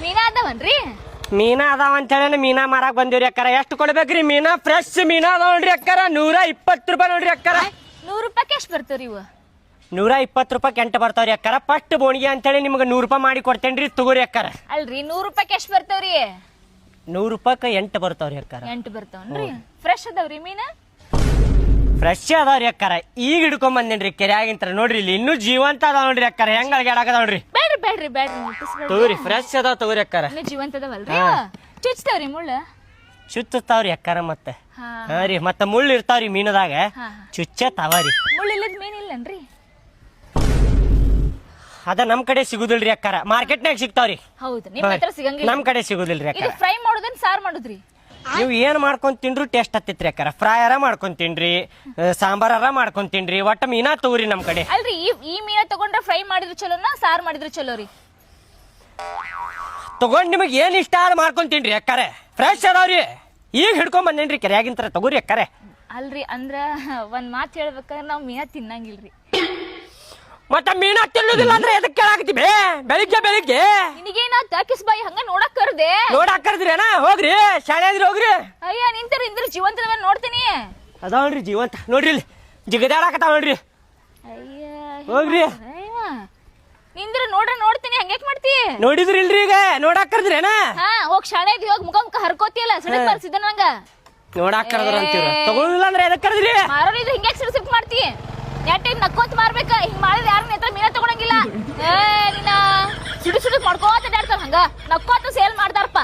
ಮೀನಾ ಅದಾವನ್ರಿ? ಮೀನಾ ಅದಾವ ಅಂತ ಹೇಳಿ ಮೀನಾ ಮಾರಾಕ್ ಬಂದಿವ್ರಿ ಅಕ್ಕಾರ. ಎಷ್ಟು ಕೊಡ್ಬೇಕ್ರಿ ಮೀನಾ? ಫ್ರೆಶ್ ಮೀನಾ ಅದಾವ ನೋಡ್ರಿ ಅಕ್ಕಾರ. 120 ರೂಪಾಯಿ ನೋಡ್ರಿ ಅಕ್ಕಾರ. 100 ರೂಪಾಯಿಗೆ ಎಷ್ಟು ಬರ್ತಾವ್ರಿ ಇವು? 120 ರೂಪಾಯಿ ಕೆಂಟ ಬರ್ತಾವ್ರಿ ಅಕ್ಕಾರ. ಫಸ್ಟ್ ಬೋಣಿಗೆ ಅಂತೇಳಿ ನಿಮ್ಗೆ 100 ರೂಪಾಯಿ ಮಾಡಿ ಕೊಡ್ತೇನ್ರಿ, ತಗೋರಿ ಅಕ್ಕಾರ. ಅಲ್ರಿ 100 ರೂಪಾಯಿಗೆ ಎಷ್ಟು ಬರ್ತಾವ್ರಿ? 100 ರೂಪಾಯಿಗೆ 8 ಬರ್ತಾವ್ರಿ ಅಕ್ಕಾರ. 8 ಬರ್ತಾವನ್ರಿ? ಫ್ರೆಶ್ ಅದಾವ್ರಿ ಮೀನಾ? ಫ್ರೆಶ್ ಅದಾವ್ರಿ ಅಕ್ಕಾರ. ಈಗ ಹಿಡ್ಕೊಂಡ್ ಬಂದೇನ್ರಿ ಕೆರೆಯಾಗಿಂತ. ನೋಡ್ರಿ ಇಲ್ಲಿ ಇನ್ನೂ ಜೀವಂತ ಅದಾವ ನೋಡ್ರಿ ಅಕ್ಕಾರ. ಹೆಂಗ್ ಅಳಗ್ಯಾಡಕದ ನೋಡ್ರಿ. ಬೇಡ್ರಿ ತಗೋರಿ ಫ್ರೆಶ್ ಅದಾವ ತಗೋರಿ ಅಕ್ಕಾರ. ಇನ್ನು ಜೀವಂತ ಅದಾವಲ್ರಿ? ಚುಚ್ತಾವ್ರಿ ಮುಳ್ಳು? ಚುಚ್ಚತಾವ್ರಿ ಅಕ್ಕಾರ. ಮತ್ತೆ ಹಾ ರೀ, ಮತ್ತೆ ಮುಳ್ಳು ಇರ್ತಾವ್ರಿ ಮೀನದಾಗ, ಚುಚ್ಚೆ ತಾವರಿ. ಮುಳ್ಳು ಇಲ್ಲದ ಮೀನ್ ಇಲ್ಲನ್ರಿ? ಅದ ನಮ್ ಕಡೆ ಸಿಗುದಿಲ್ರಿ ಅಕ್ಕಾರ. ಮಾರ್ಕೆಟ್ನಾಗ ಸಿಗ್ತಾವ್ರಿ. ಹೌದು, ನಿಮ್ ಹತ್ರ ಸಿಗಂಗಿಲ್ಲ. ನಮ್ ಕಡೆ ಸಿಗುದಿಲ್ರಿ ಇದು ಅಕ್ಕಾರ. ಫ್ರೈ ಮಾಡೋದನ್ ಸಾರ್ ಮಾಡುದ್ರಿ? ನೀವು ಏನ್ ಮಾಡ್ಕೊಂಡ್ ತಿನ್ರು ಟೇಸ್ಟ್ ಹತ್ತಿತ್ರಿ ಅಕ್ಕಾರ. ಫ್ರೈಯರ ಮಾಡ್ಕೊಂಡ್ ತಿನ್ರಿ, ಸಾಂಬಾರ ಮಾಡ್ಕೊಂಡ್ ತಿನ್ರಿ, ಒಟ್ಟ ಮೀನಾ ತಗೋರಿ ನಮ್ ಕಡೆ. ಅಲ್ರಿ ಈ ಮೀನ ತಗೊಂಡ್ರೆ ಫ್ರೈ ಮಾಡಿದ್ರು ಚಲೋನಾ ಸಾರ್ ಮಾಡಿದ್ರು ಚಲೋ ರೀ? ತಗೊಂಡ್ ನಿಮಗ್ ಏನ್ ಇಷ್ಟ ಅದ್ ಮಾಡ್ಕೊಂಡ್ ತಿನ್ರಿ ಅಕ್ಕಾರೆ. ಫ್ರೆಶ್ ಅದಾವ್ರಿ. ಈಗ ಹಿಡ್ಕೊಂಡ್ ಬಂದೇನ್ರಿ ಕೆರೆಯಾಗಿಂತ. ತಗೋರಿ ಅಕ್ಕಾರೆ. ಅಲ್ರಿ ಅಂದ್ರ ಒಂದ್ ಮಾತ್ ಹೇಳ್ಬೇಕಂದ್ರ ನಾವ್ ಮೀನಾ ತಿನ್ನಂಗಿಲ್ರಿ. ಮತ್ತ ಮೀನಾ ತಿನ್ನೋದಿಲ್ಲ ಅಂದ್ರೆ ಎದಕ್ ಕೇಳಾಕತ್ತೀವಿ? ಬೆಳಿಗ್ಗೆ ನಿನಗೇನಾತ ಕಿಸ್ಬಾಯಿ ಹಂಗ ನೋಡಕ್ ಕರ್ದೆ? ನೋಡಾಕ್ ಕರ್ದ್ರೇನ? ಹೋಗ್ರಿ ಶಾಲೆ ಇದ್ರಿ ಹೋಗ್ರಿ. ಅಯ್ಯ ನಿಂತರ ಜೀವಂತದ ನೋಡ್ತೀನಿ. ಅದಾವಲ್ರಿ ಜೀವಂತ. ನೋಡ್ರಿ ಇಲ್ಲಿ ಜಿಗದಾಡಕತ್ತಾವ ನೋಡ್ರಿ. ಅಯ್ಯ ಹೋಗ್ರಿ. ನಿಂದ್ರ ನೋಡ್ತೀನಿ. ಹಂಗ್ಯಾಕ್ ಮಾಡ್ತಿ? ನೋಡಿದ್ರಿ ಇಲ್ರಿ ಈಗ ನೋಡಾಕ್ ಕರ್ದ್ರೇನ? ಹಾ ಹೋಗ್ ಶಾಲೆ ಹೋಗ್ ಮುಖ ಹರ್ಕೋತಿಯಲ್ಲ ಸಿಡಕ್ ಬರ್ಸಿದ ನಂಗ. ನೋಡಾಕ್ ಕರ್ದ್ರ ಅಂತೀರ. ತಗೊಳಿಲ್ಲ ಅಂದ್ರೆ ಎದಕ್ ಕರ್ದ್ರಿ? ಮಾರೋರಿದ್ರೆ ಹಿಂಗ್ಯಾಕ್ ಸಿಡ್ಸಿಕ್ ಮಾಡ್ತಿ? ನೆಟ್ ನಕ್ಕೋತ್ ಮಾರ್ಬೇಕ. ಹಿಂಗ್ ಮಾಡಿದ್ರೆ ಯಾರ ನೇತ್ರ ಮೀನಾ ತಗೊಳಂಗಿಲ್ಲ. ನಿನ್ನ ಸಿಡು ಮಾಡ್ಕೋತ ಅಡ್ಯಾಡ್ತಾರ. ಹಂಗ ನಕ್ಕೋತ ಸೇಲ್ ಮಾಡ್ತಾರಪ್ಪ.